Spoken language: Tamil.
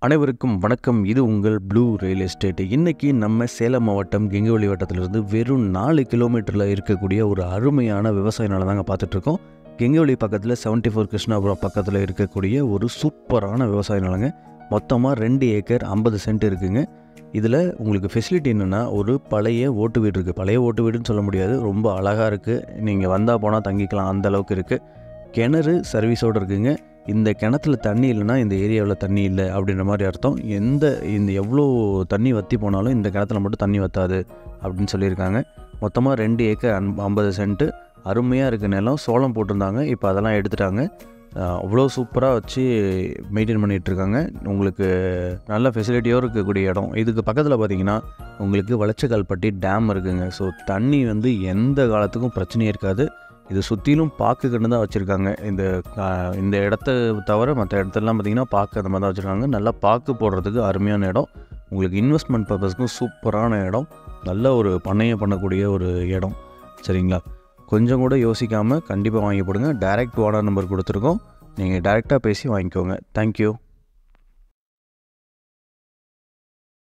அனைவருக்கும் வணக்கம். இது உங்கள் ப்ளூ ரியல் எஸ்டேட். இன்றைக்கி நம்ம சேலம் மாவட்டம் கெங்கவள்ளி வட்டத்திலிருந்து வெறும் 4 கிலோமீட்டரில் இருக்கக்கூடிய ஒரு அருமையான விவசாய நிலம் தாங்க பார்த்துட்ருக்கோம். கெங்கவள்ளி பக்கத்தில் 74 கிருஷ்ணாபுரம் பக்கத்தில் இருக்கக்கூடிய ஒரு சூப்பரான விவசாய நிலங்க. மொத்தமாக 2 ஏக்கர் 50 சென்ட் இருக்குங்க. இதில் உங்களுக்கு ஃபெசிலிட்டி என்னென்னா, ஒரு பழைய ஓட்டு வீடு இருக்குது. பழைய ஓட்டு வீடுன்னு சொல்ல முடியாது, ரொம்ப அழகாக இருக்குது. நீங்கள் வந்தால் போனால் தங்கிக்கலாம், அந்த அளவுக்கு இருக்குது. கிணறு சர்வீஸோடு இருக்குங்க. இந்த கிணத்துல தண்ணி இல்லைன்னா இந்த ஏரியாவில் தண்ணி இல்லை அப்படின்ற மாதிரி அர்த்தம். இந்த எவ்வளோ தண்ணி வற்றி போனாலும் இந்த கிணத்துல மட்டும் தண்ணி வற்றாது அப்படின்னு சொல்லியிருக்காங்க. மொத்தமாக 2 ஏக்கர் 50 சென்ட்டு அருமையாக இருக்க நிலம். சோளம் போட்டிருந்தாங்க, இப்போ அதெல்லாம் எடுத்துட்டாங்க. அவ்வளோ சூப்பராக வச்சு மெயின்டைன் பண்ணிகிட்ருக்காங்க. உங்களுக்கு நல்ல ஃபெசிலிட்டியோடு இருக்கக்கூடிய இடம். இதுக்கு பக்கத்தில் பார்த்திங்கன்னா உங்களுக்கு வளச்சக்கால்பட்டி டேம் இருக்குங்க. ஸோ தண்ணி எந்த காலத்துக்கும் பிரச்சனையே இருக்காது. இது சுற்றிலும் பாக்கு கண்டு தான் வச்சுருக்காங்க. இந்த இடத்த தவிர மற்ற இடத்துலலாம் பார்த்திங்கன்னா பாக்கு அந்த மாதிரி தான் வச்சுருக்காங்க. நல்லா பாக்கு போடுறதுக்கு அருமையான இடம். உங்களுக்கு இன்வெஸ்ட்மெண்ட் பர்பஸ்க்கும் சூப்பரான இடம். நல்ல ஒரு பண்ணையை பண்ணக்கூடிய ஒரு இடம். சரிங்களா? கொஞ்சம் கூட யோசிக்காமல் கண்டிப்பாக வாங்கி போடுங்க. டைரக்ட் ஓனர் நம்பர் கொடுத்துருக்கோம். நீங்கள் டைரெக்டாக பேசி வாங்கிக்கோங்க. தேங்க்யூ.